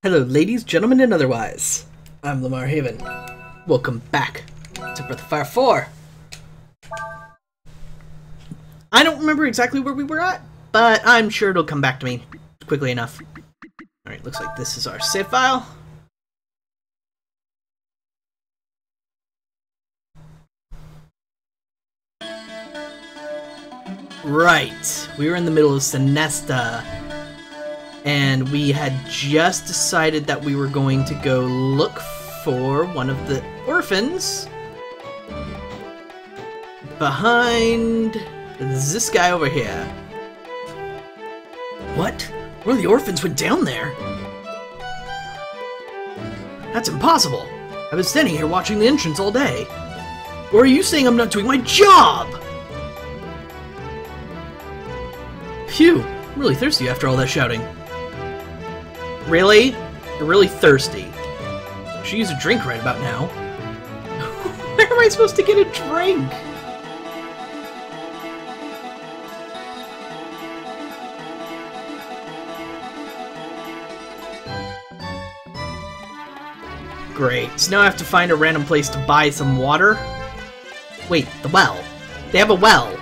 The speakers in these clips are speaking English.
Hello, ladies, gentlemen, and otherwise. I'm Lamar Haven. Welcome back to Breath of Fire 4. I don't remember exactly where we were at, but I'm sure it'll come back to me quickly enough. Alright, looks like this is our save file. Right, we were in the middle of Sinesta. And we had just decided that we were going to go look for one of the orphans behind this guy over here. What? One of the orphans went down there? That's impossible. I've been standing here watching the entrance all day. Or are you saying I'm not doing my job? Phew, I'm really thirsty after all that shouting. Really? You're really thirsty. Should use a drink right about now. Where am I supposed to get a drink? Great. So now I have to find a random place to buy some water. Wait, the well. They have a well.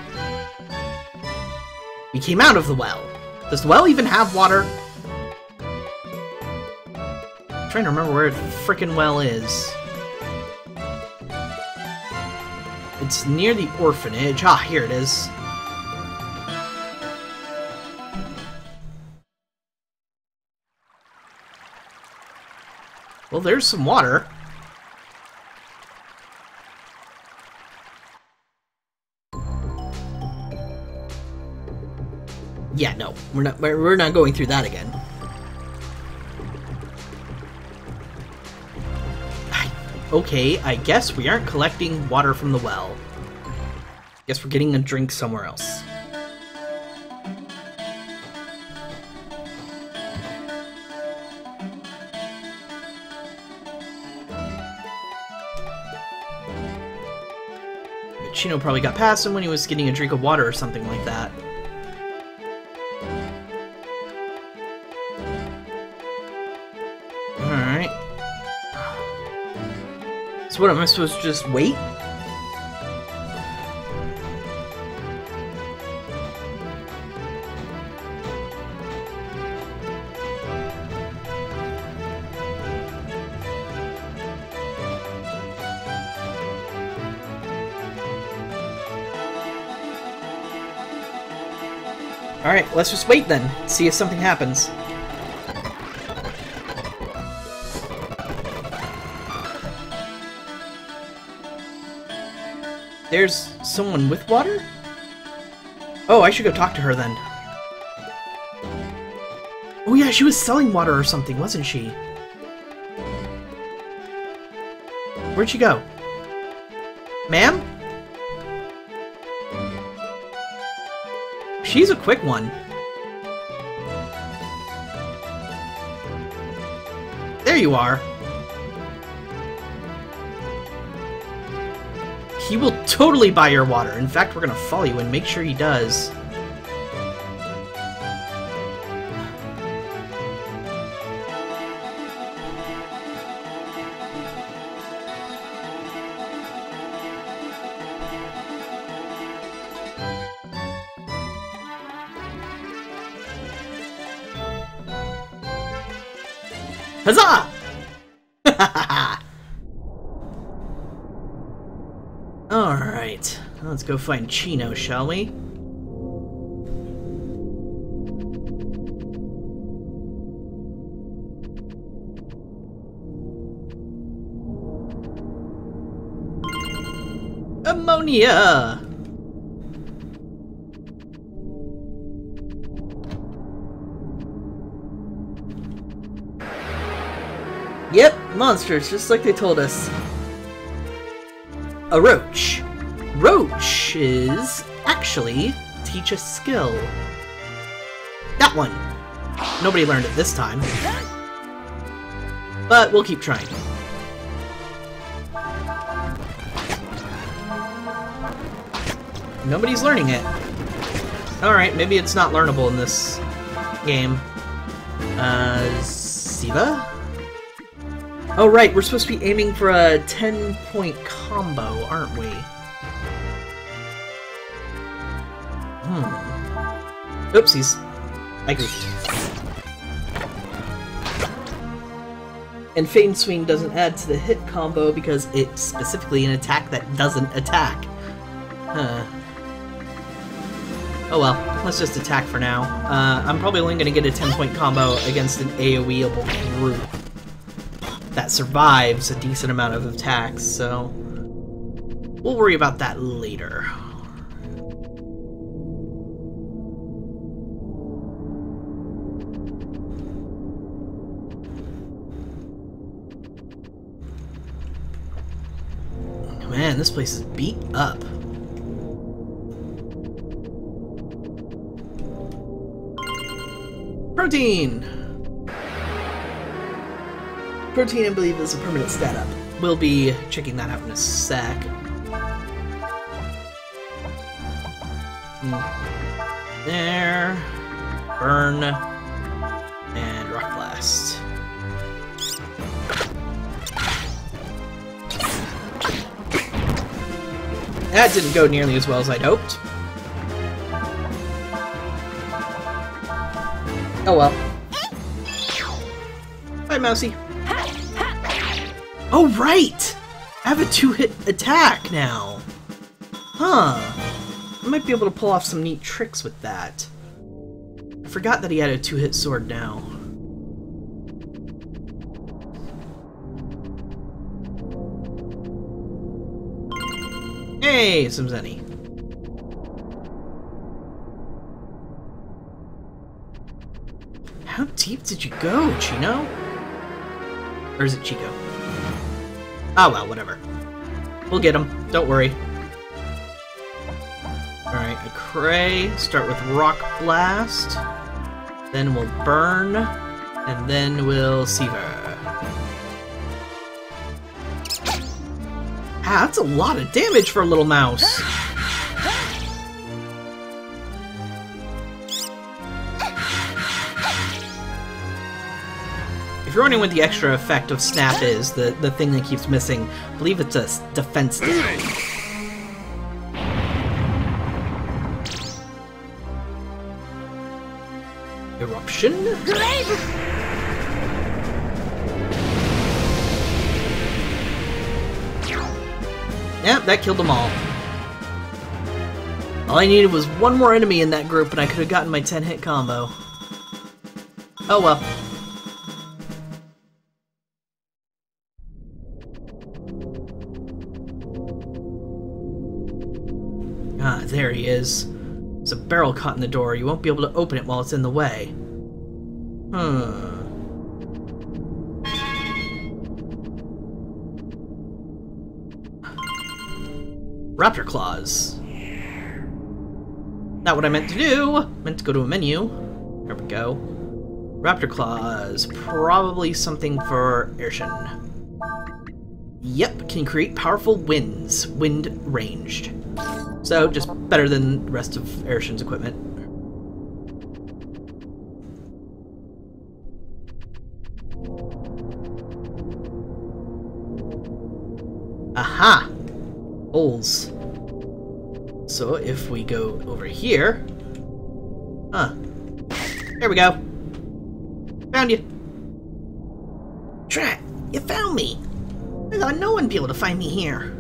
We came out of the well. Does the well even have water? I'm trying to remember where the frickin' well is. It's near the orphanage. Ah, here it is. Well, there's some water. Yeah, no, we're not going through that again. Okay, I guess we aren't collecting water from the well. Guess we're getting a drink somewhere else. Chino probably got past him when he was getting a drink of water or something like that. Alright. So what, am I supposed to just wait? Alright, let's just wait then, see if something happens. There's someone with water? Oh, I should go talk to her then. Oh yeah, she was selling water or something, wasn't she? Where'd she go? Ma'am? She's a quick one. There you are. He will totally buy your water. In fact, we're gonna follow you and make sure he does. Huzzah! Alright, let's go find Chino, shall we? Ammonia! Yep, monsters, just like they told us. A roach. Roaches actually teach a skill. That one. Nobody learned it this time. But we'll keep trying. Nobody's learning it. Alright, maybe it's not learnable in this game. Siva? Oh right, we're supposed to be aiming for a 10-point combo, aren't we? Oopsies. I goofed. And Feign Swing doesn't add to the hit combo because it's specifically an attack that doesn't attack. Huh. Oh well, let's just attack for now. I'm probably only going to get a 10-point combo against an AoE-able group that survives a decent amount of attacks, so we'll worry about that later. Man, this place is beat up. Protein! Protein, I believe, is a permanent stat up. We'll be checking that out in a sec. There. Burn. And Rock Blast. That didn't go nearly as well as I'd hoped. Oh well. Bye, Mousy. Oh, right! I have a 2-hit attack now. Huh. I might be able to pull off some neat tricks with that. I forgot that he had a 2-hit sword now. Hey, some Zenny. How deep did you go, Chino? Or is it Chico? Oh well, whatever. We'll get him. Don't worry. Alright, a Cray. Start with Rock Blast. Then we'll Burn. And then we'll Seaver. Ah, that's a lot of damage for a little mouse. If you're wondering what the extra effect of Snap is, the thing that keeps missing, I believe it's a defense down. Eruption? Yep, that killed them all. All I needed was one more enemy in that group and I could have gotten my 10-hit combo. Oh well. Ah, there he is. There's a barrel caught in the door. You won't be able to open it while it's in the way. Raptor Claws. Not what I meant to do. Meant to go to a menu. There we go. Raptor Claws. Probably something for Aershen. Yep, can create powerful winds. Wind ranged. So, just better than the rest of Aershen's equipment. Aha! Holes. So if we go over here... Huh. There we go. Found you. Drat! You found me! I thought no one would be able to find me here.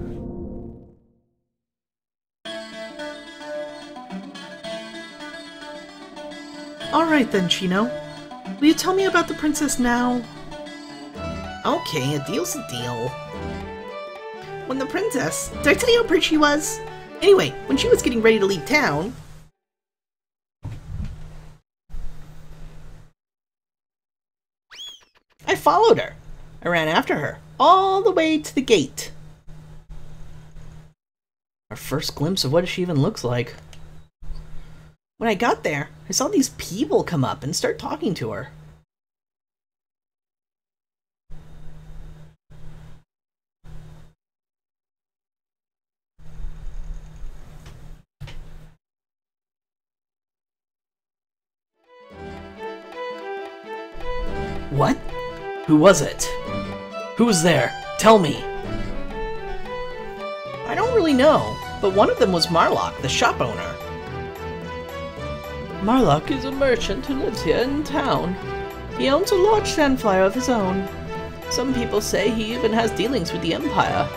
Alright then, Chino. Will you tell me about the princess now? Okay, a deal's a deal. When the princess... Did I tell you how pretty she was? Anyway, when she was getting ready to leave town... I followed her. I ran after her, all the way to the gate. Our first glimpse of what she even looks like. When I got there, I saw these people come up and start talking to her. What? Who was it? Who was there? Tell me! I don't really know, but one of them was Marlock, the shop owner. Marlock is a merchant who lives here in town. He owns a large sandflyer of his own. Some people say he even has dealings with the Empire.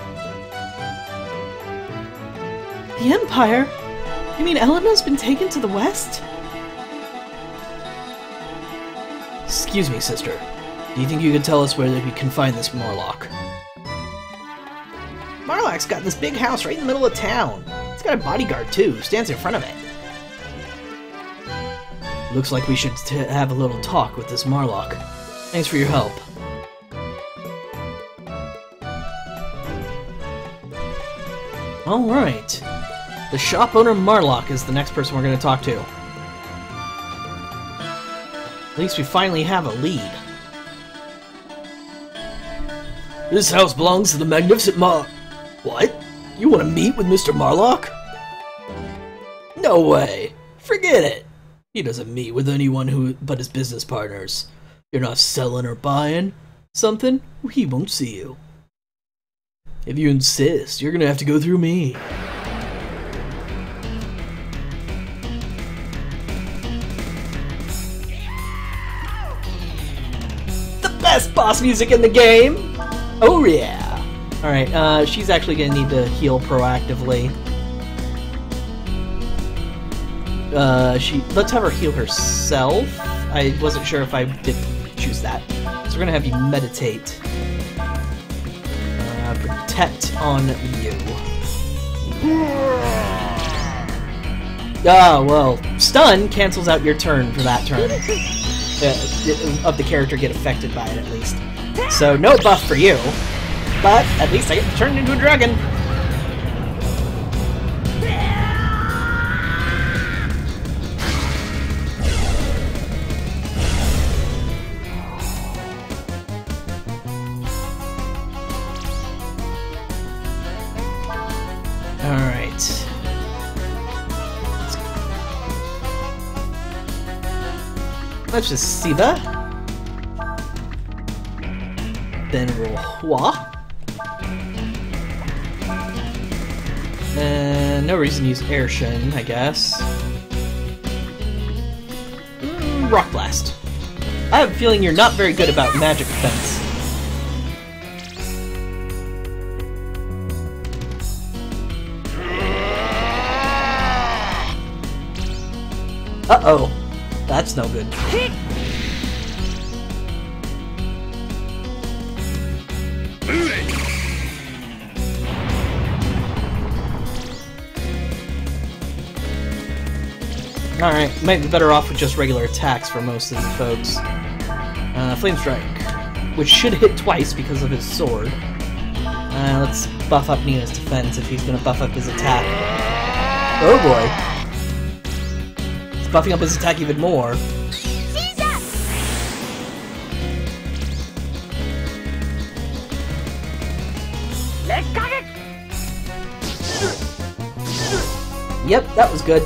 The Empire? You mean Eleanor's been taken to the West? Excuse me, sister. Do you think you could tell us where we can find this Marlock? Marlock's got this big house right in the middle of town. It's got a bodyguard, too, who stands in front of it. Looks like we should have a little talk with this Marlock. Thanks for your help. Alright. The shop owner Marlock is the next person we're going to talk to. At least we finally have a lead. This house belongs to the magnificent What? You want to meet with Mr. Marlock? No way. Forget it. He doesn't meet with anyone but his business partners. You're not selling or buying something, he won't see you. If you insist, you're gonna have to go through me. The best boss music in the game! Oh yeah! Alright, she's actually gonna need to heal proactively. Let's have her heal herself. I wasn't sure if I did choose that. So we're gonna have you meditate. Protect on you. Ah, well, stun cancels out your turn for that turn. Of the character get affected by it, at least. So, no buff for you. But, at least I get turned into a dragon. Let's just see that. Then roll Hua. And no reason to use Airshun, I guess. Rock Blast. I have a feeling you're not very good about magic defense. Uh-oh. That's no good. Alright, might be better off with just regular attacks for most of the folks. Flame Strike, which should hit twice because of his sword. Let's buff up Nina's defense if he's gonna buff up his attack. Oh boy. Buffing up his attack even more. Yep, that was good.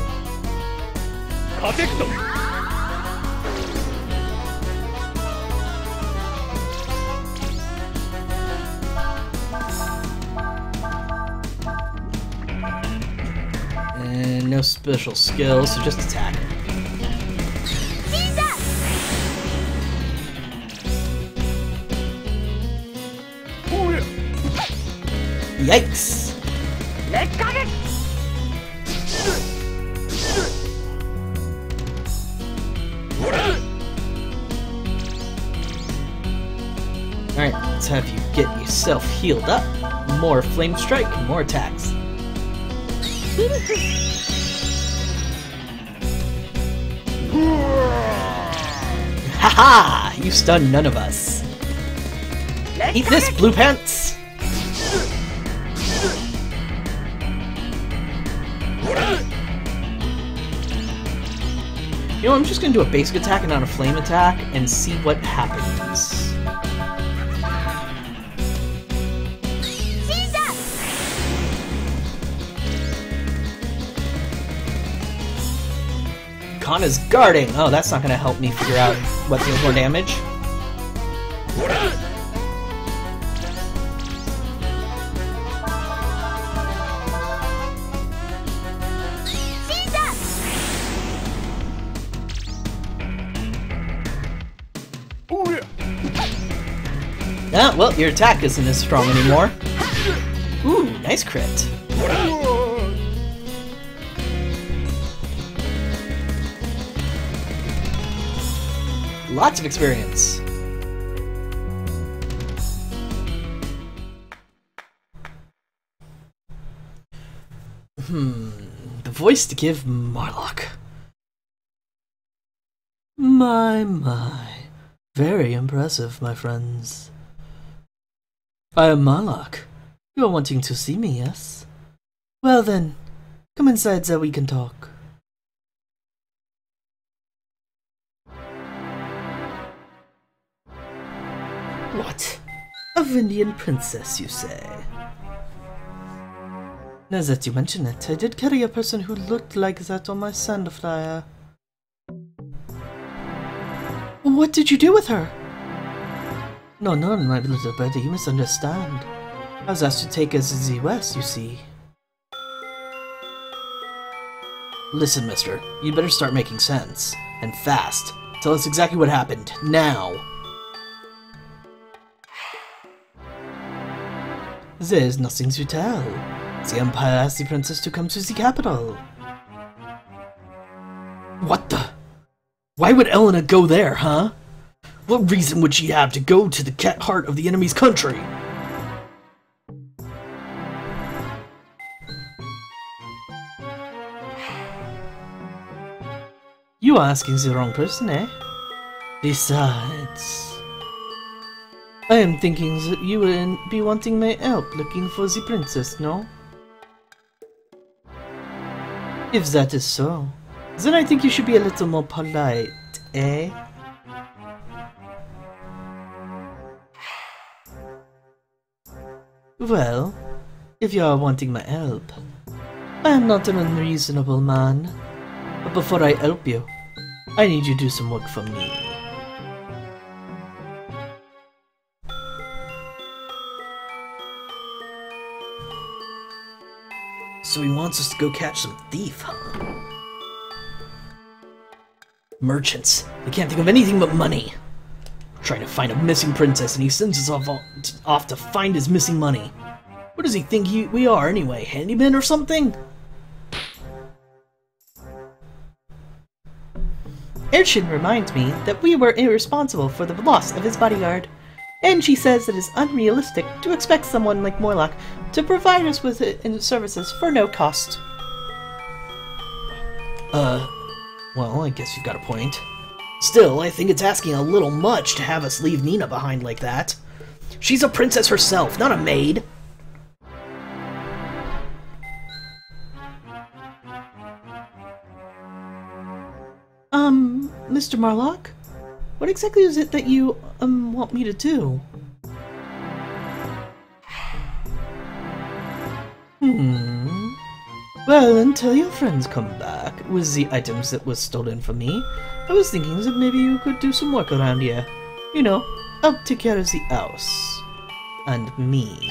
And no special skills, so just attack. Yikes! Alright, let's have you get yourself healed up. More Flame Strike and more attacks. Haha! You stunned none of us. Eat this, Blue Pants! You know, I'm just gonna do a basic attack and not a flame attack and see what happens. Kana's guarding! Oh, that's not gonna help me figure out what deals more damage. Ah, well, your attack isn't as strong anymore. Ooh, nice crit. Lots of experience. The voice to give Marlock. My. Very impressive, my friends. I am Marlock. You are wanting to see me, yes? Well then, come inside so we can talk. What? A Vindian princess, you say? Now that you mention it, I did carry a person who looked like that on my sand flyer. What did you do with her? No, my little birdie, you misunderstand. I was asked to take us to the west, you see. Listen, mister, you better start making sense. And fast. Tell us exactly what happened, now. There's nothing to tell. The Empire asked the princess to come to the capital. What the? Why would Elena go there, huh? What reason would she have to go to the heart of the enemy's country? You are asking the wrong person, eh? Besides, I am thinking that you would be wanting my help looking for the princess, no? If that is so, then I think you should be a little more polite, eh? Well, if you are wanting my help, I am not an unreasonable man. But before I help you, I need you to do some work for me. So he wants us to go catch some thief, huh? Merchants. They can't think of anything but money. We're trying to find a missing princess and he sends us off to find his missing money. What does he think we are anyway? Handyman or something? Urshin reminds me that we were irresponsible for the loss of his bodyguard, and she says it is unrealistic to expect someone like Morlock to provide us with services for no cost. Well, I guess you've got a point. Still, I think it's asking a little much to have us leave Nina behind like that. She's a princess herself, not a maid. Mr. Marlock? What exactly is it that you, want me to do? Well, until your friends come back with the items that was stolen from me, I was thinking that maybe you could do some work around here. You know, help take care of the house. And me.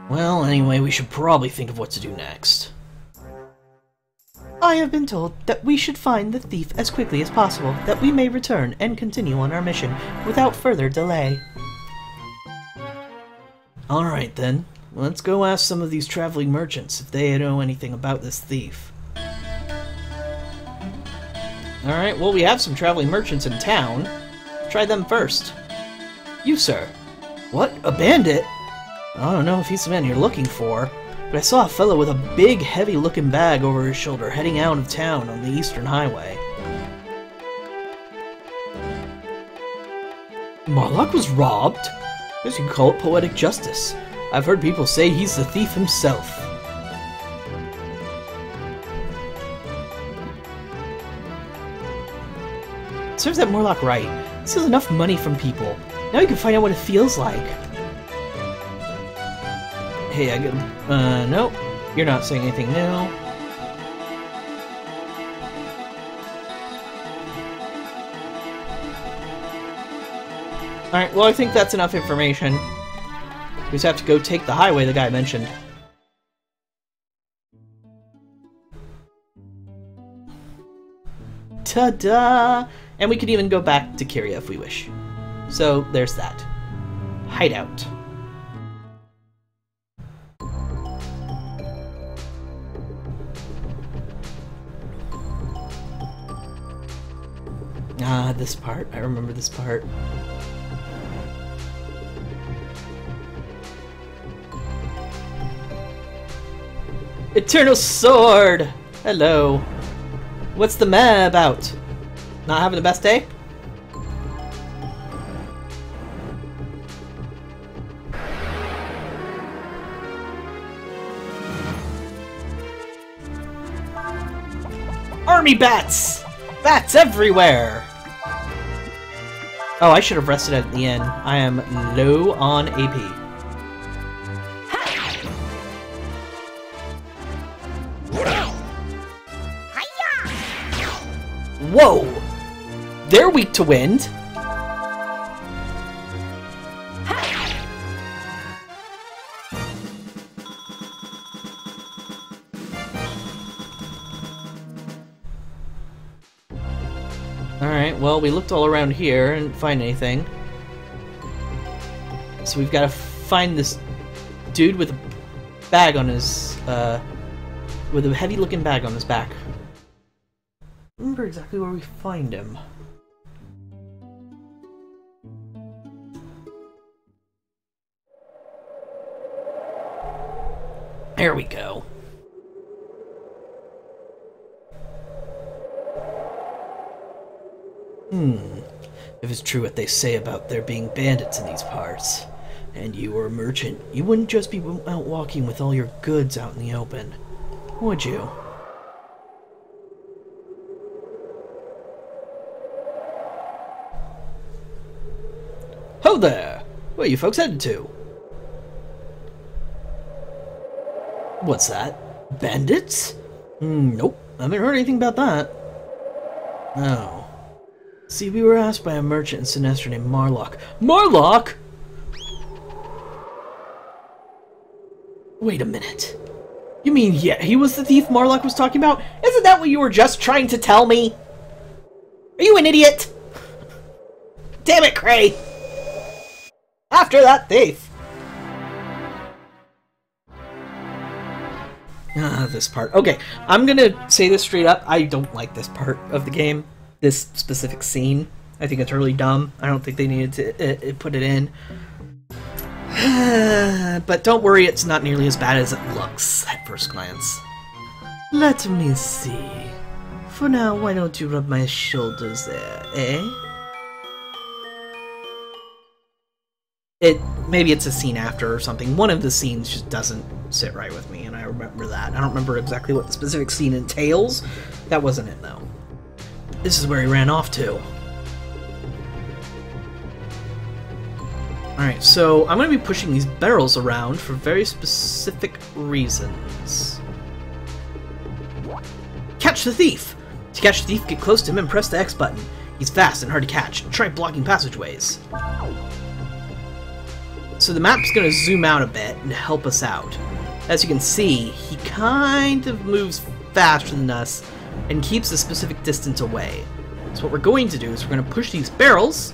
Well, anyway, we should probably think of what to do next. I have been told that we should find the thief as quickly as possible, that we may return and continue on our mission without further delay. Alright then, let's go ask some of these traveling merchants if they know anything about this thief. Alright, well we have some traveling merchants in town. Try them first. You, sir. What? A bandit? I don't know if he's the man you're looking for, but I saw a fellow with a big, heavy-looking bag over his shoulder heading out of town on the Eastern Highway. Marlock was robbed? I guess you could call it poetic justice. I've heard people say he's the thief himself. Serves that Morlock right. This is enough money from people. Now you can find out what it feels like. Hey, I get nope. You're not saying anything new. Alright, well I think that's enough information. We just have to go take the highway the guy mentioned. Ta-da! And we could even go back to Kyria if we wish. So, there's that. Hideout. Ah, this part. I remember this part. Eternal Sword! Hello. What's the meh about? Not having the best day? Army bats! Bats everywhere! Oh, I should have rested at the end. I am low on AP. Whoa! They're weak to wind! Alright, well, we looked all around here and didn't find anything. So we've got to find this dude with a bag on his, with a heavy-looking bag on his back. I remember exactly where we find him. There we go. If it's true what they say about there being bandits in these parts, and you were a merchant, you wouldn't just be out walking with all your goods out in the open, would you? Ho there! Where are you folks headed to? What's that? Bandits? Nope, I haven't heard anything about that. Oh. See, we were asked by a merchant in Sinestro named Marlock. Marlock?! Wait a minute. You mean, yeah, he was the thief Marlock was talking about? Isn't that what you were just trying to tell me? Are you an idiot? Damn it, Cray! After that thief! Ah, this part. Okay, I'm gonna say this straight up. I don't like this part of the game. This specific scene. I think it's really dumb. I don't think they needed to put it in. But don't worry, it's not nearly as bad as it looks at first glance. Let me see. For now, why don't you rub my shoulders there, eh? Maybe it's a scene after or something. One of the scenes just doesn't sit right with me, and I remember that. I don't remember exactly what the specific scene entails. That wasn't it, though. This is where he ran off to. Alright, so I'm going to be pushing these barrels around for very specific reasons. Catch the thief! To catch the thief, get close to him and press the X button. He's fast and hard to catch. Try blocking passageways. So the map's going to zoom out a bit and help us out. As you can see, he kind of moves faster than us and keeps a specific distance away. So what we're going to do is we're going to push these barrels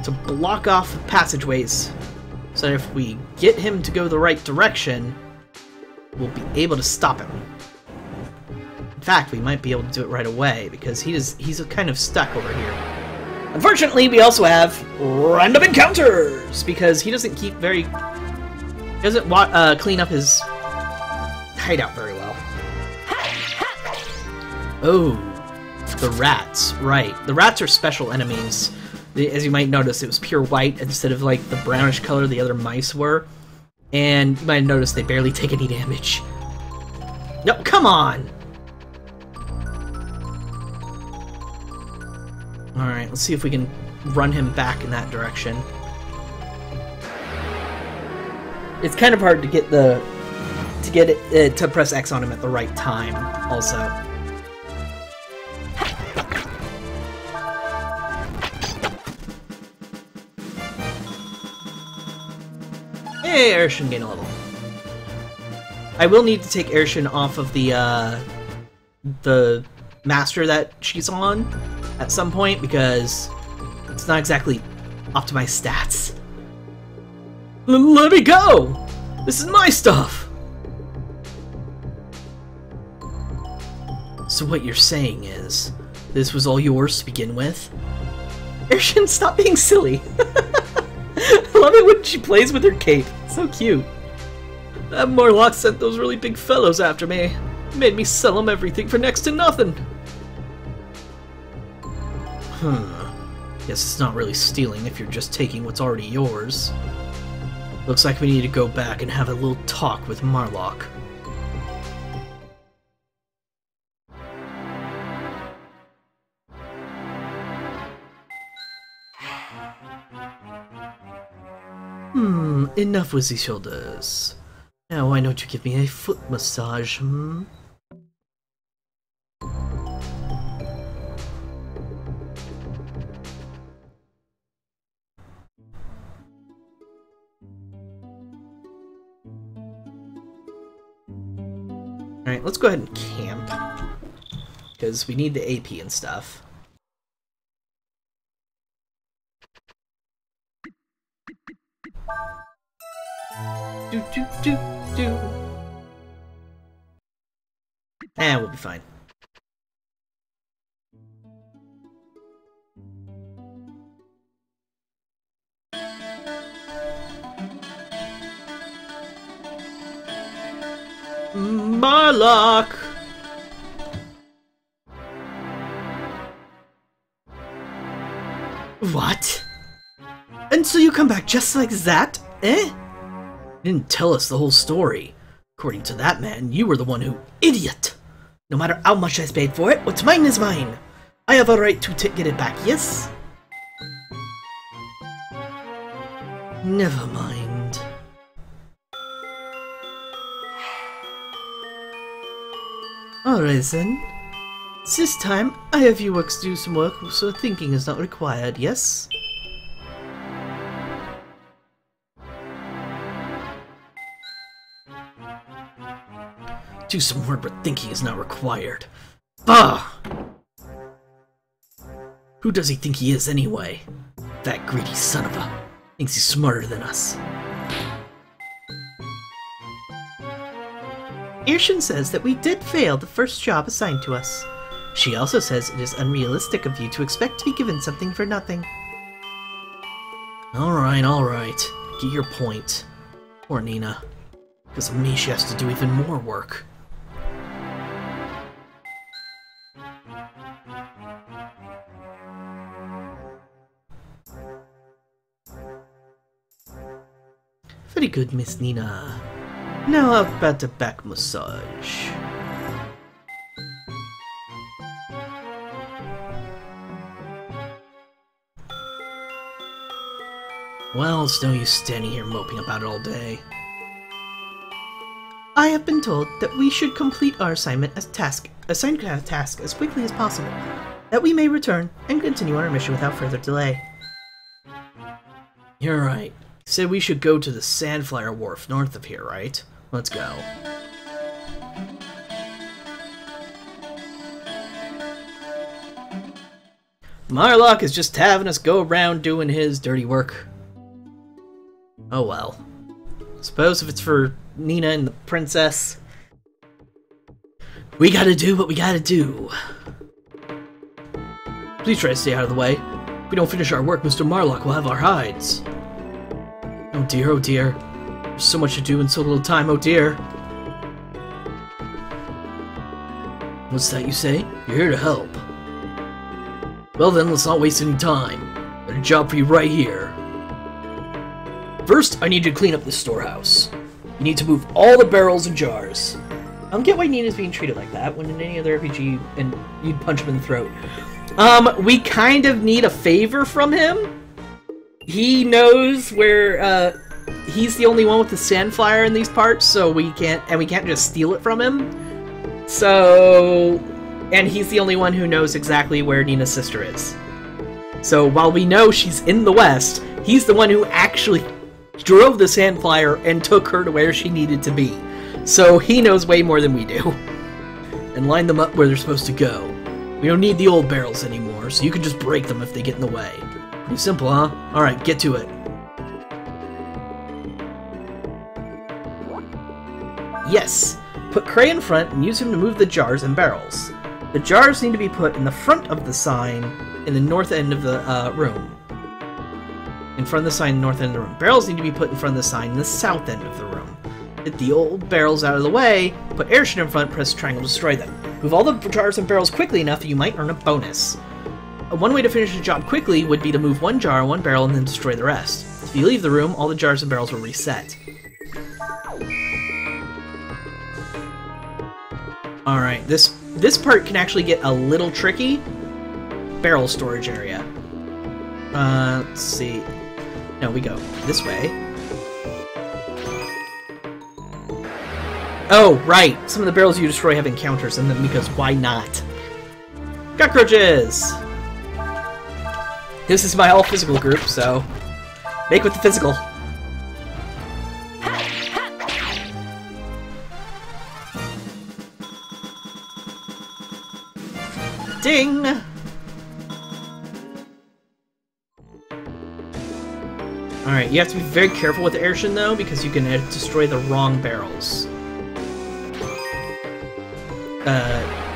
to block off the passageways, so that if we get him to go the right direction, we'll be able to stop him. In fact, we might be able to do it right away, because he's kind of stuck over here. Unfortunately, we also have random encounters, because he doesn't keep very... He doesn't clean up his hideout very well. Oh, the rats, right. The rats are special enemies. As you might notice, it was pure white instead of like the brownish color the other mice were. And you might have noticed they barely take any damage. No, come on! Alright, let's see if we can run him back in that direction. It's kind of hard to get to press X on him at the right time, also. Hey, Aershin gained a level. I will need to take Aershin off of the master that she's on at some point, because it's not exactly optimized stats. Let me go! This is my stuff! So what you're saying is, this was all yours to begin with? Aershen, stop being silly! I love it when she plays with her cape. It's so cute. That Marlock sent those really big fellows after me. Made me sell them everything for next to nothing. Guess it's not really stealing if you're just taking what's already yours. Looks like we need to go back and have a little talk with Marlock. Enough with the shoulders. Now why don't you give me a foot massage, Alright, let's go ahead and camp. Because we need the AP and stuff. Do. We'll be fine. Marlock! What? And so you come back just like that? Eh? You didn't tell us the whole story. According to that man, you were the one who— Idiot! No matter how much I paid for it, what's mine is mine. I have a right to get it back, yes? Never mind. Alright then. This time, I have you do some work, so thinking is not required, yes? Do some work, but thinking is not required. Bah! Who does he think he is, anyway? That greedy son of a— thinks he's smarter than us. Aershen says that we did fail the first job assigned to us. She also says it is unrealistic of you to expect to be given something for nothing. Alright. Get your point. Poor Nina. Because of me, she has to do even more work. Very good, Miss Nina. Now how about a back massage? Well, it's no use standing here moping about it all day. I have been told that we should complete our assigned task as quickly as possible, that we may return and continue our mission without further delay. You're right. Said we should go to the Sandflyer Wharf north of here, right? Let's go. Marlock is just having us go around doing his dirty work. Oh well. Suppose if it's for Nina and the princess, we gotta do what we gotta do. Please try to stay out of the way. If we don't finish our work, Mr. Marlock will have our hides. Oh dear, there's so much to do in so little time, oh dear. What's that you say? You're here to help. Well then, let's not waste any time. Got a job for you right here. First, I need you to clean up this storehouse. You need to move all the barrels and jars. I don't get why Nina's being treated like that when in any other RPG and you'd punch him in the throat. We kind of need a favor from him. He knows where, he's the only one with the Sandflyer in these parts, so we can't just steal it from him. So, and he's the only one who knows exactly where Nina's sister is. So while we know she's in the West, he's the one who actually drove the Sandflyer and took her to where she needed to be. So he knows way more than we do. And lined them up where they're supposed to go. We don't need the old barrels anymore, so you can just break them if they get in the way. Pretty simple, huh? Alright, get to it. Yes! Put Cray in front and use him to move the jars and barrels. The jars need to be put in the front of the sign in the north end of the room. In front of the sign, north end of the room. Barrels need to be put in front of the sign in the south end of the room. Get the old barrels out of the way, put Airship in front, press triangle to destroy them. Move all the jars and barrels quickly enough that you might earn a bonus. One way to finish the job quickly would be to move one jar, one barrel, and then destroy the rest. If you leave the room, all the jars and barrels will reset. Alright, this part can actually get a little tricky. Barrel storage area. Let's see. No, we go this way. Oh, right! Some of the barrels you destroy have encounters in them because why not? Cockroaches! This is my all-physical group, so make with the physical. Ding! Alright, you have to be very careful with Airship though, because you can destroy the wrong barrels.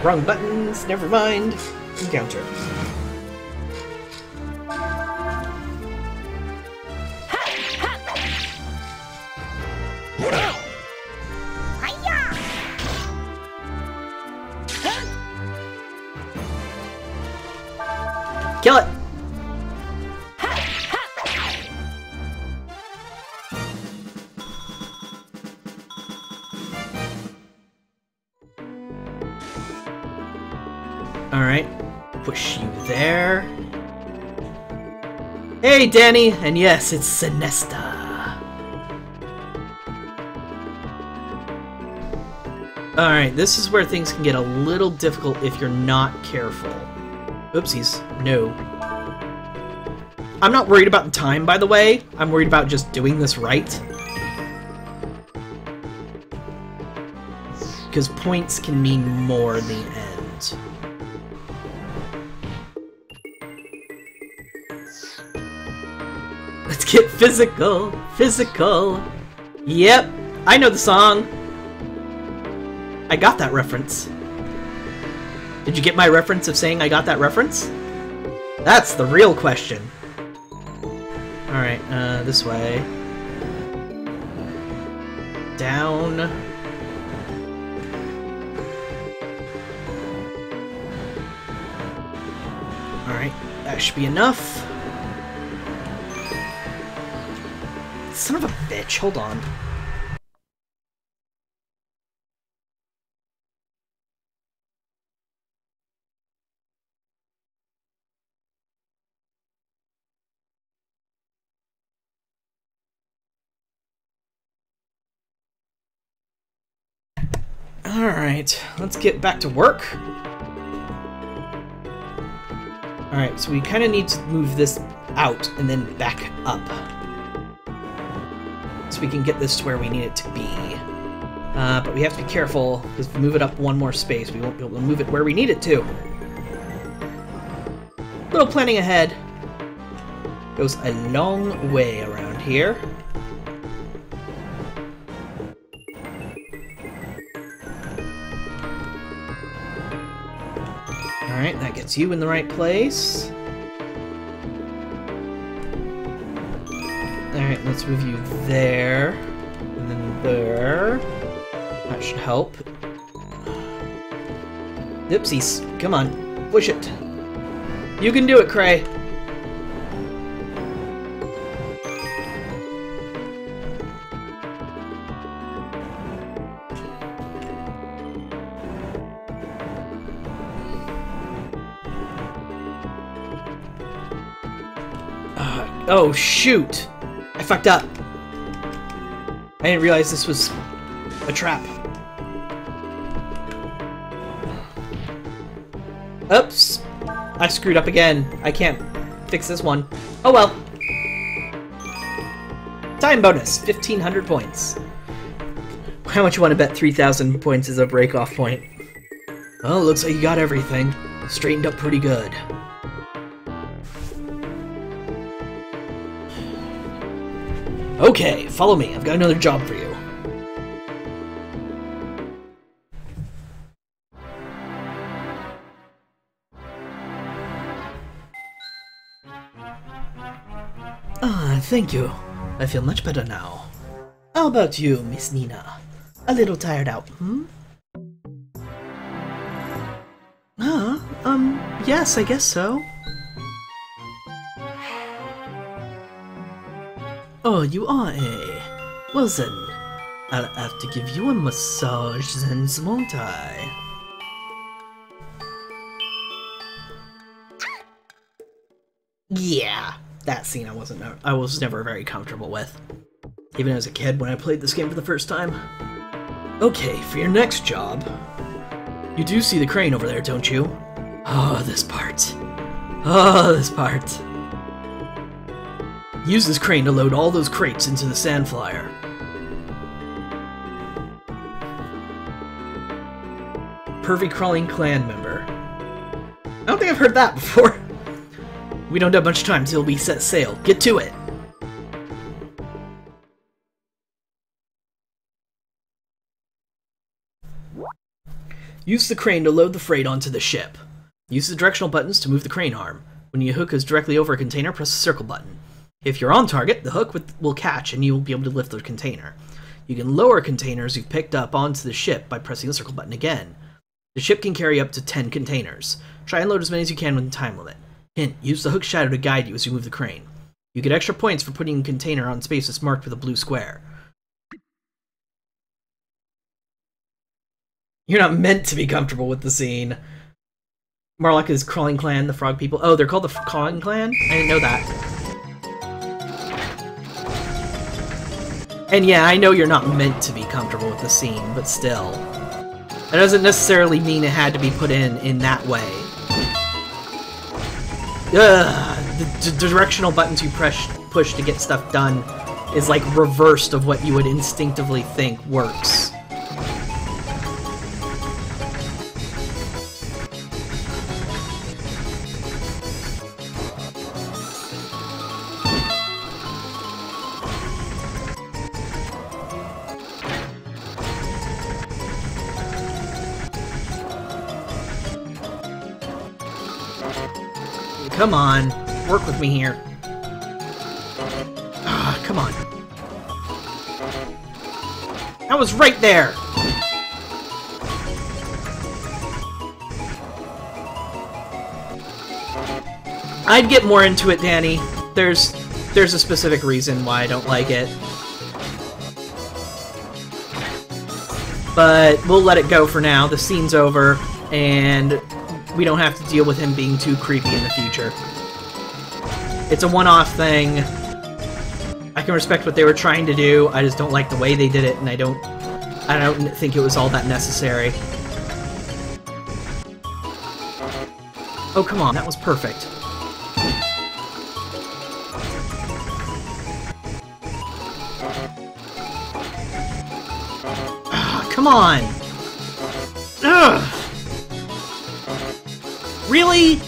Wrong buttons, never mind. Encounter. Kill it! Alright, push you there. Hey, Danny! And yes, it's Sinesta. Alright, this is where things can get a little difficult if you're not careful. Oopsies. No. I'm not worried about the time, by the way. I'm worried about just doing this right. Because points can mean more in the end. Let's get physical! Physical! Yep! I know the song! I got that reference. Did you get my reference of saying I got that reference? That's the real question. Alright, this way. Down. Alright, that should be enough. Son of a bitch, hold on. Alright, let's get back to work. Alright, so we kind of need to move this out and then back up. So we can get this to where we need it to be. But we have to be careful, because if we move it up one more space, we won't be able to move it where we need it to. Little planning ahead. Goes a long way around here. Alright, that gets you in the right place. Alright, let's move you there. And then there. That should help. Oopsies. Come on. Push it. You can do it, Cray. Oh, shoot! I fucked up. I didn't realize this was a trap. Oops! I screwed up again. I can't fix this one. Oh well. Time bonus, 1,500 points. How much you want to bet 3,000 points is a break-off point? Well, looks like you got everything. straightened up pretty good. Okay, follow me. I've got another job for you. Ah, thank you. I feel much better now. How about you, Miss Nina? A little tired out, hmm? Yes, I guess so. Oh, you are, eh? Well then, I'll have to give you a massage then, won't I? Yeah, that scene I was never very comfortable with. Even as a kid when I played this game for the first time. Okay, for your next job, you do see the crane over there, don't you? Oh, this part. Oh, this part. Use this crane to load all those crates into the sand flyer. Pervy Crawling Clan member. I don't think I've heard that before. We don't have much time till we set sail. Get to it! Use the crane to load the freight onto the ship. Use the directional buttons to move the crane arm. When your hook is directly over a container, press the circle button. If you're on target, the hook will catch and you will be able to lift the container. You can lower containers you've picked up onto the ship by pressing the circle button again. The ship can carry up to 10 containers. Try and load as many as you can within the time limit. Hint, use the hook shadow to guide you as you move the crane. You get extra points for putting a container on spaces marked with a blue square. You're not meant to be comfortable with the scene. Marlock is Crawling Clan, the frog people. Oh, they're called the Crawling Clan? I didn't know that. And yeah, I know you're not meant to be comfortable with the scene, but still. That doesn't necessarily mean it had to be put in that way. The directional buttons you push to get stuff done is like reversed of what you would instinctively think works. Come on, work with me here. Ah, come on. I was right there! I'd get more into it, Danny. There's a specific reason why I don't like it. But we'll let it go for now. The scene's over, and we don't have to deal with him being too creepy in the future. It's a one-off thing. I can respect what they were trying to do, I just don't like the way they did it, and I don't think it was all that necessary. Oh, come on, that was perfect. Ah, come on! Ugh! Really?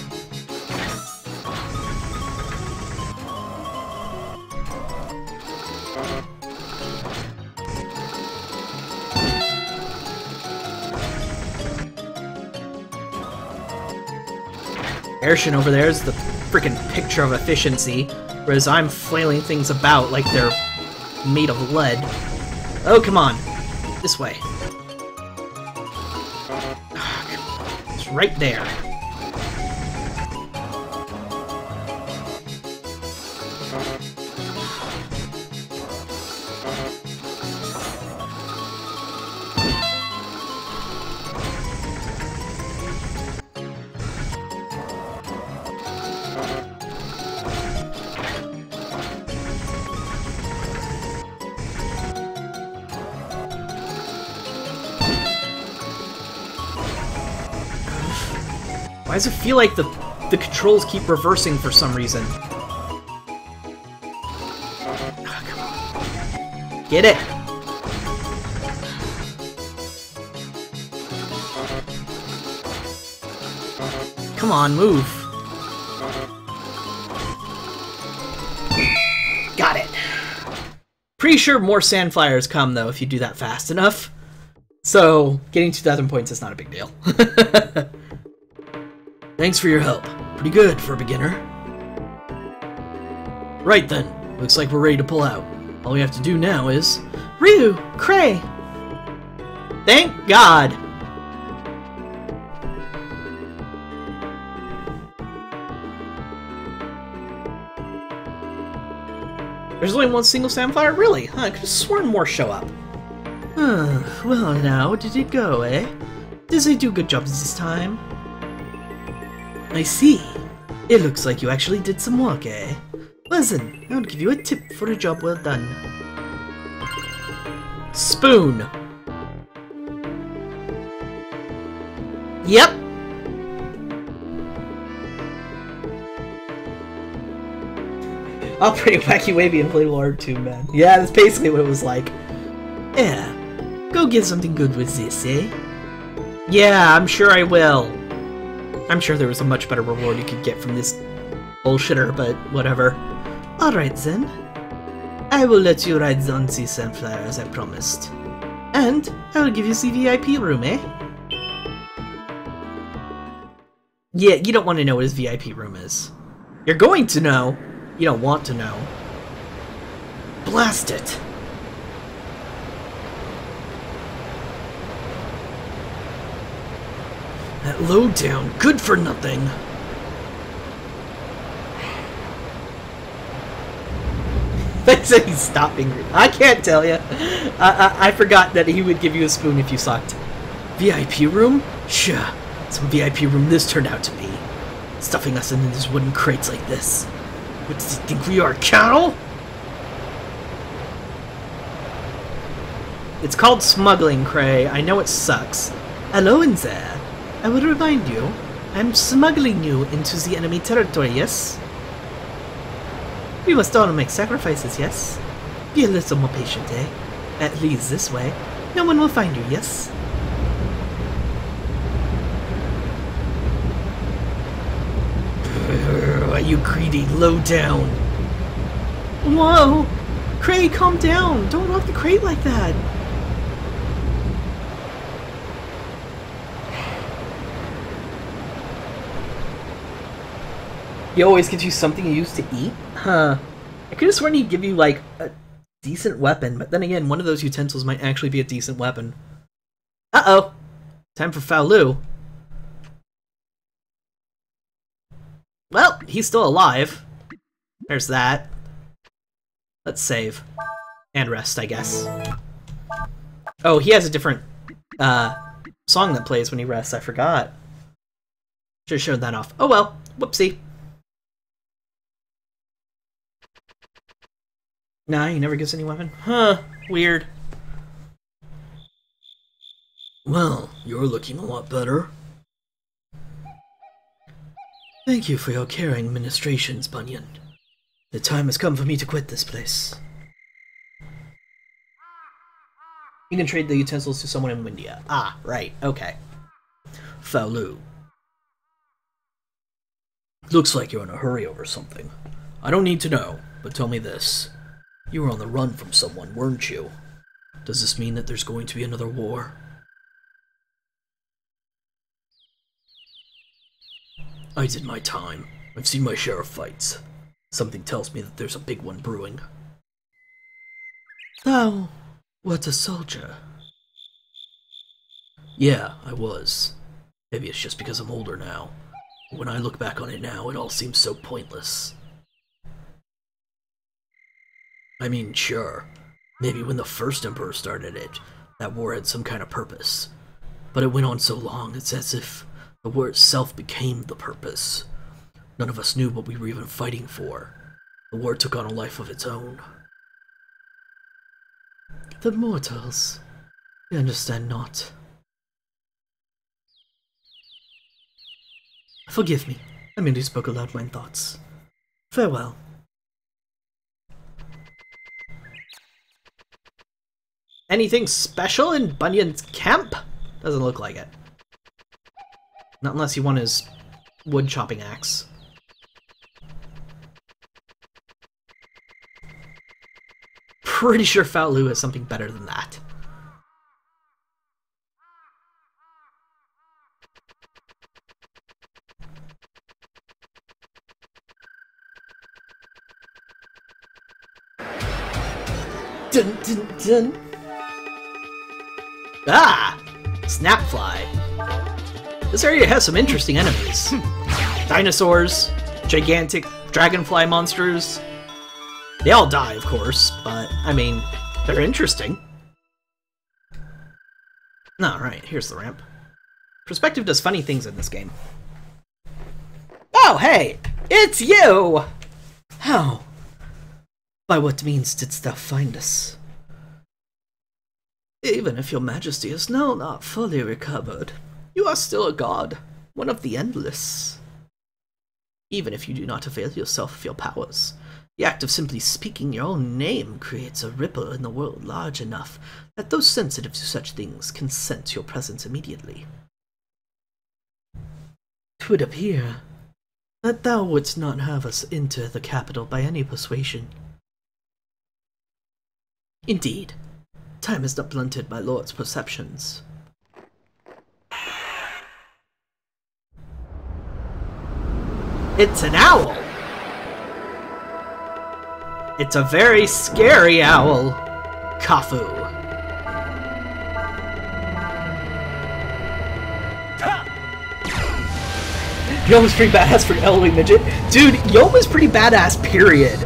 Airshun over there is the freaking picture of efficiency, whereas I'm flailing things about like they're made of lead. Oh, come on. This way. It's right there. Why does it feel like the controls keep reversing for some reason? Oh, come on. Get it! Come on, move. Got it. Pretty sure more sand flyers come, though, if you do that fast enough. So, getting 2,000 points is not a big deal. Thanks for your help. Pretty good for a beginner. Right then. Looks like we're ready to pull out. All we have to do now is... Ryu! Cray! Thank God! There's only one single Sandflyer? Really? Huh, I could have sworn more show up. Well now, did it go, eh? Did they do a good job this time? I see. It looks like you actually did some work, eh? Listen, I'll give you a tip for a job well done. Spoon. Yep. Oh, pretty wacky wavy inflatable art too, man. Yeah, that's basically what it was like. Yeah. Go get something good with this, eh? Yeah, I'm sure I will. I'm sure there was a much better reward you could get from this bullshitter, but whatever. Alright then. I will let you ride on the Sandflyer as I promised. And I will give you the VIP room, eh? Yeah, you don't want to know what his VIP room is. You're going to know. You don't want to know. Blast it! That lowdown, good for nothing! They said he's stopping. I can't tell you. I forgot that he would give you a spoon if you sucked. VIP room? Sure. Some VIP room this turned out to be. Stuffing us into these wooden crates like this. What does he think we are, cattle? It's called smuggling, Cray. I know it sucks. Hello in there. I will remind you, I'm smuggling you into the enemy territory, yes? We must all make sacrifices, yes? Be a little more patient, eh? At least this way, no one will find you, yes? You greedy lowdown. Whoa! Cray, calm down! Don't rock the crate like that! He always gives you something you used to eat? Huh. I could have sworn he'd give you, like, a decent weapon, but then again, one of those utensils might actually be a decent weapon. Uh-oh! Time for Faolu. Well, he's still alive. There's that. Let's save. And rest, I guess. Oh, he has a different, song that plays when he rests, I forgot. Should've showed that off. Oh well, whoopsie. Nah, he never gives any weapon. Huh, weird. Well, you're looking a lot better. Thank you for your caring ministrations, Bunyan. The time has come for me to quit this place. You can trade the utensils to someone in Windia. Ah, right, okay. Faolu. Looks like you're in a hurry over something. I don't need to know, but tell me this. You were on the run from someone, weren't you? Does this mean that there's going to be another war? I did my time. I've seen my share of fights. Something tells me that there's a big one brewing. Thou, what a soldier. Yeah, I was. Maybe it's just because I'm older now. But when I look back on it now, it all seems so pointless. I mean, sure. Maybe when the first Emperor started it, that war had some kind of purpose. But it went on so long, it's as if the war itself became the purpose. None of us knew what we were even fighting for. The war took on a life of its own. The mortals. I understand not. Forgive me. I merely spoke aloud my thoughts. Farewell. Anything special in Bunyan's camp? Doesn't look like it. Not unless you want his wood chopping axe. Pretty sure Faolu has something better than that. Dun dun dun! Ah! Snapfly. This area has some interesting enemies. Dinosaurs, gigantic dragonfly monsters. They all die, of course, but, I mean, they're interesting. Alright, here's the ramp. Perspective does funny things in this game. Oh, hey! It's you! How? By what means didst thou find us? Even if your majesty is now not fully recovered, you are still a god, one of the endless. Even if you do not avail yourself of your powers, the act of simply speaking your own name creates a ripple in the world large enough that those sensitive to such things can sense your presence immediately. 'Twould appear that thou wouldst not have us enter the capital by any persuasion. Indeed, time has not blunted my lord's perceptions. It's an owl! It's a very scary owl, Kafu. Yoma's pretty badass for Elway Midget. Dude, Yoma's pretty badass, period.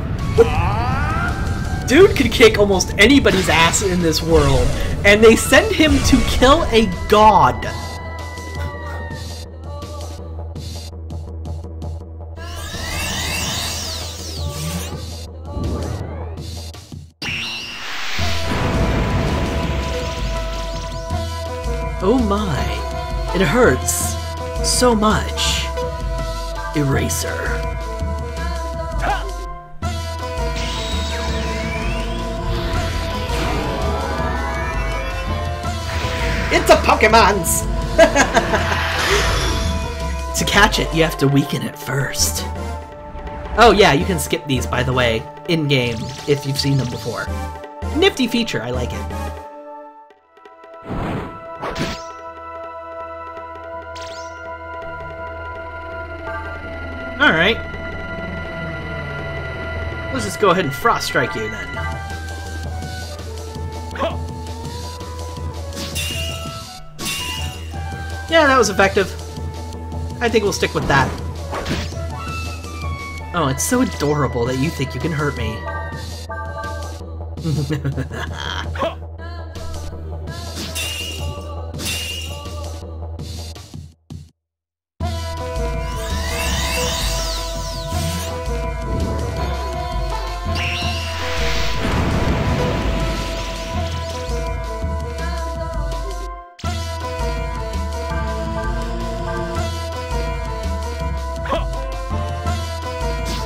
Dude could kick almost anybody's ass in this world, and they send him to kill a god. Oh my, it hurts so much. Eraser. It's a Pokemon's! To catch it, you have to weaken it first. Oh yeah, you can skip these, by the way, in-game, if you've seen them before. Nifty feature, I like it. Alright. Let's just go ahead and Frost Strike you then. Yeah, that was effective. I think we'll stick with that. Oh, it's so adorable that you think you can hurt me.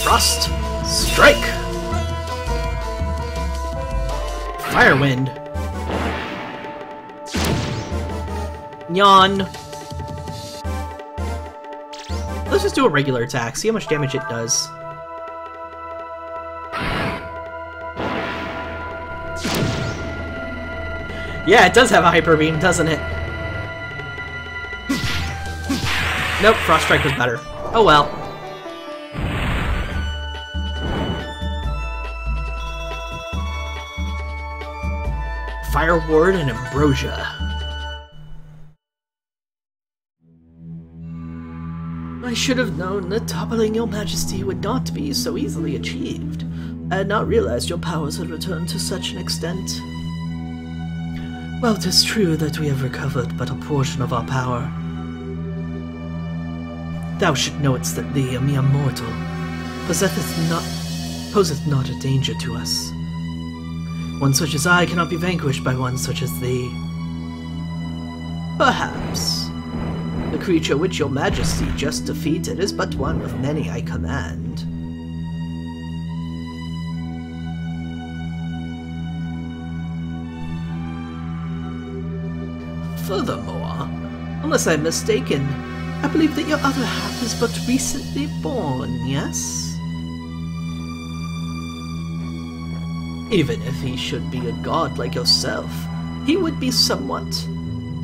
Frost Strike! Fire Wind! Yawn! Let's just do a regular attack, see how much damage it does. Yeah, it does have a Hyper Beam, doesn't it? Nope, Frost Strike was better. Oh well. Fire Ward and Ambrosia. I should have known that toppling your majesty would not be so easily achieved. I had not realized your powers had returned to such an extent. Well, 'tis true that we have recovered but a portion of our power. Thou should knowest that thee, a mere mortal, poseth not a danger to us. One such as I cannot be vanquished by one such as thee. Perhaps. The creature which your majesty just defeated is but one of many I command. Furthermore, unless I'm mistaken, I believe that your other half is but recently born, yes? Even if he should be a god like yourself, he would be somewhat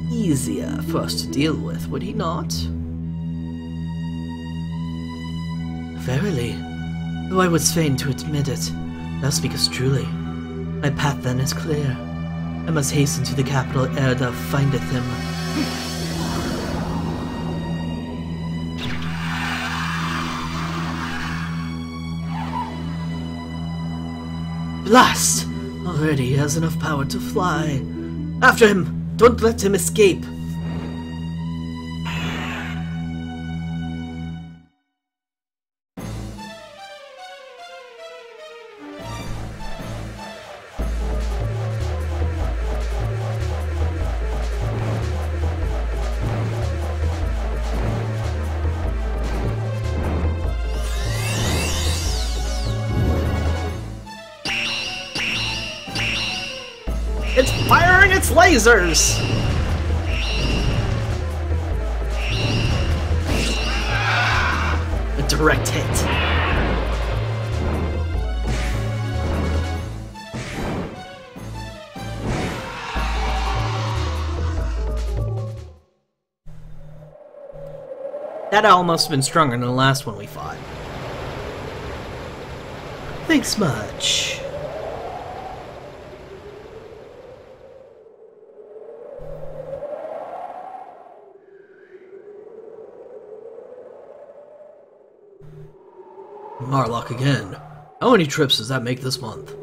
easier for us to deal with, would he not? Verily, though I was fain to admit it, thou speakest truly. My path then is clear. I must hasten to the capital ere thou findeth him. Blast! Already he has enough power to fly. After him! Don't let him escape! It's firing its lasers! A direct hit. That owl must have been stronger than the last one we fought. Thanks much. Marlock again. How many trips does that make this month?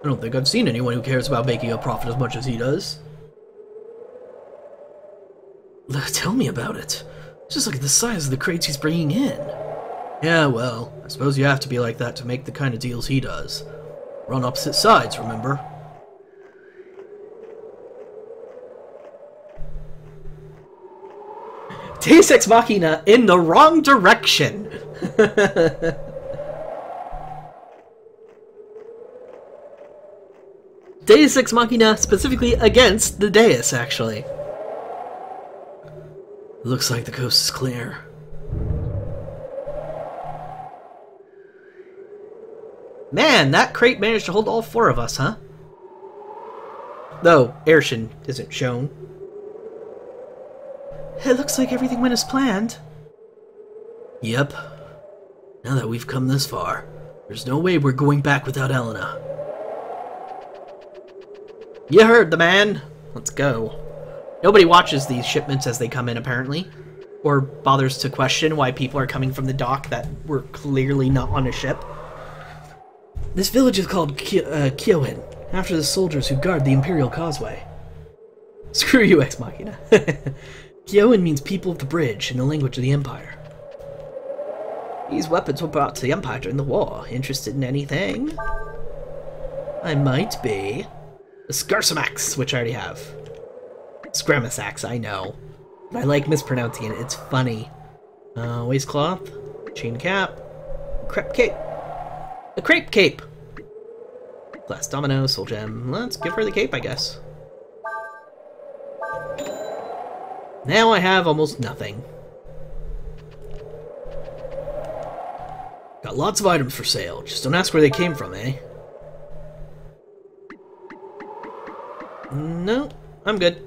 I don't think I've seen anyone who cares about making a profit as much as he does. Tell me about it. Just look at the size of the crates he's bringing in. Yeah, well, I suppose you have to be like that to make the kind of deals he does. We're on opposite sides, remember? Deus Ex Machina in the wrong direction! Deus Ex Machina specifically against the Deus, actually. Looks like the coast is clear. Man, that crate managed to hold all four of us, huh? Though, Aershen isn't shown. It looks like everything went as planned. Yep. Now that we've come this far, there's no way we're going back without Elena. You heard the man! Let's go. Nobody watches these shipments as they come in, apparently. Or bothers to question why people are coming from the dock that were clearly not on a ship. This village is called Kyoin, after the soldiers who guard the Imperial Causeway. Screw you, Ex Machina. Kyoin means people of the bridge in the language of the Empire. These weapons were brought to the Empire during the war. Interested in anything? I might be. The Scarsamax, which I already have. Scramasax, I know. But I like mispronouncing it, it's funny. Waistcloth, chain cap, crepe cape. A crepe cape! Glass domino, soul gem. Let's give her the cape, I guess. Now I have almost nothing. Got lots of items for sale, just don't ask where they came from, eh? No, I'm good.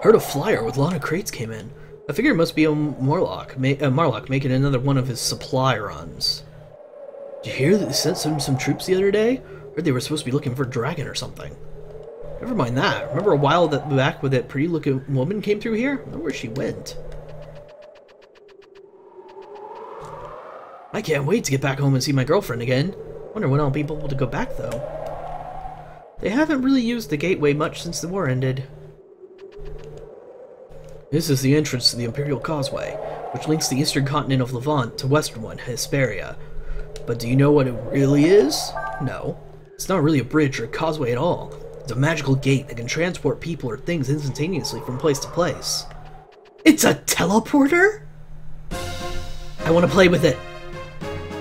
Heard a flyer with a lot of crates came in. I figure it must be a Marlock making another one of his supply runs. Did you hear that they sent some troops the other day? Heard they were supposed to be looking for a dragon or something. Never mind that. Remember a while back when that pretty-looking woman came through here? I wonder where she went. I can't wait to get back home and see my girlfriend again. Wonder when I'll be able to go back, though. They haven't really used the gateway much since the war ended. This is the entrance to the Imperial Causeway, which links the eastern continent of Levant to western one, Hesperia. But do you know what it really is? No. It's not really a bridge or a causeway at all. It's a magical gate that can transport people or things instantaneously from place to place. It's a teleporter? I want to play with it.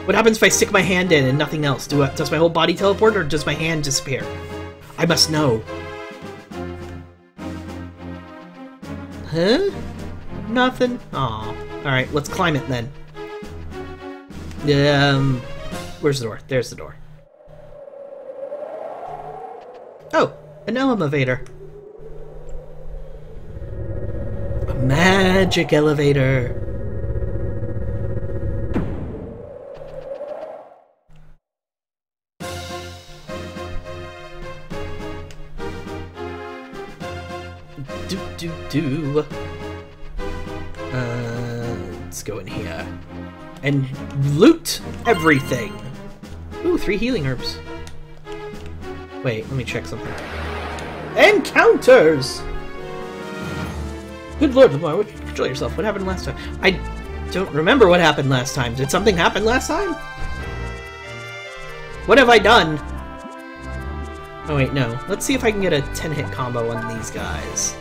What happens if I stick my hand in and nothing else? Does my whole body teleport or does my hand disappear? I must know. Huh? Nothing? Aw. Alright, let's climb it then. Where's the door? There's the door. Oh, an elevator. A magic elevator. Let's go in here and loot everything. Ooh, 3 healing herbs. Wait, let me check something. Encounters! Good lord, Lamar, would you control yourself? What happened last time? I don't remember what happened last time. Did something happen last time? What have I done? Oh wait, no. Let's see if I can get a 10-hit combo on these guys.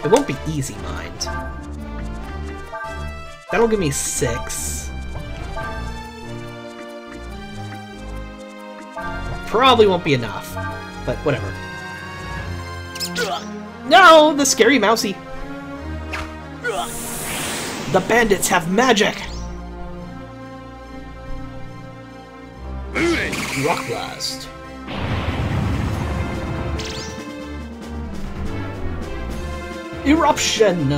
It won't be easy, mind. That'll give me 6. Probably won't be enough, but whatever. No! The scary mousey! The bandits have magic! Rock Blast. Eruption!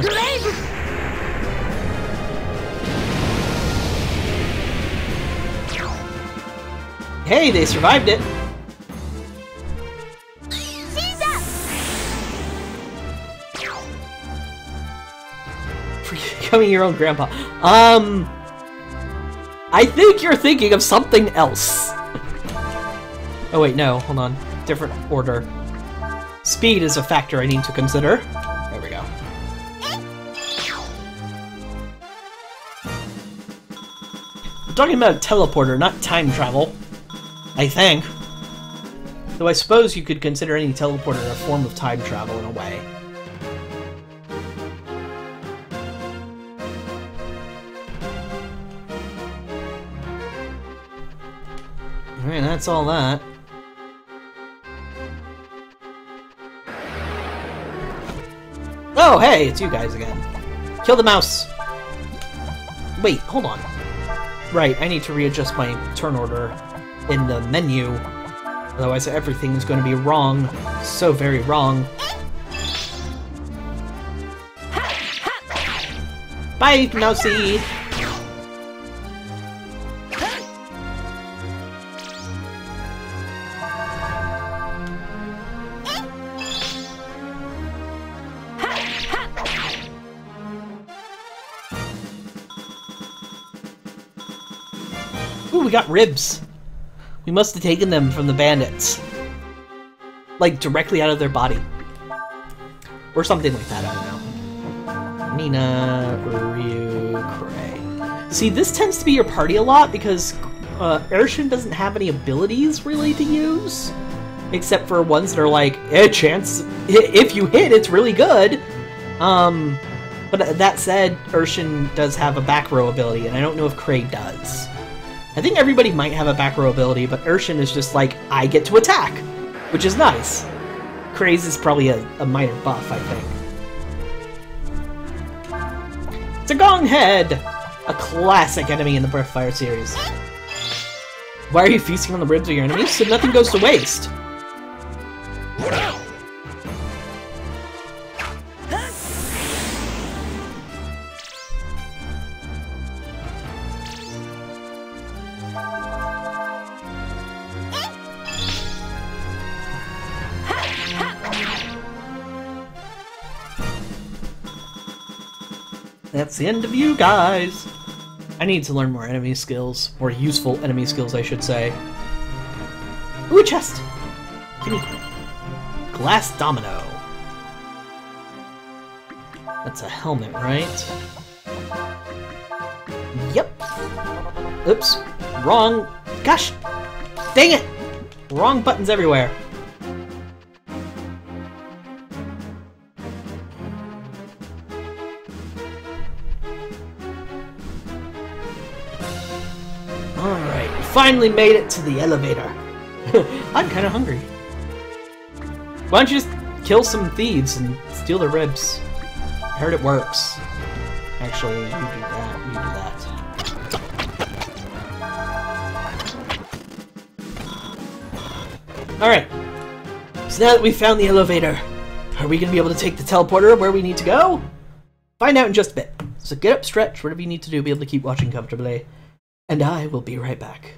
Hey, they survived it! For becoming your own grandpa. I think you're thinking of something else. Oh wait, no, hold on. Different order. Speed is a factor I need to consider. There we go. I'm talking about a teleporter, not time travel. I think. Though I suppose you could consider any teleporter a form of time travel in a way. Alright, that's all that. Oh, hey, it's you guys again. Kill the mouse! Wait, hold on. Right, I need to readjust my turn order in the menu. Otherwise everything is going to be wrong. So very wrong. Bye, mousey! Ooh, we got ribs. We must have taken them from the bandits. Like, directly out of their body. Or something like that, I don't know. Nina, Ryu, Cray. See, this tends to be your party a lot because Urshin doesn't have any abilities really to use. Except for ones that are like, chance, if you hit, it's really good. But that said, Urshin does have a back row ability, and I don't know if Cray does. I think everybody might have a back row ability, but Urshin is just like, I get to attack, which is nice. Cray's is probably a minor buff, I think. It's a Gong Head! A classic enemy in the Breathfire series. Why are you feasting on the ribs of your enemies? So nothing goes to waste. That's the end of you guys! I need to learn more enemy skills. More useful enemy skills, I should say. Ooh, a chest! Give me glass domino. That's a helmet, right? Yep. Oops. Wrong. Gosh! Dang it! Wrong buttons everywhere. Finally made it to the elevator. I'm kind of hungry. Why don't you just kill some thieves and steal their ribs? I heard it works. Actually, you do that, you do that. Alright. So now that we've found the elevator, are we going to be able to take the teleporter where we need to go? Find out in just a bit. So get up, stretch, whatever you need to do, be able to keep watching comfortably. And I will be right back.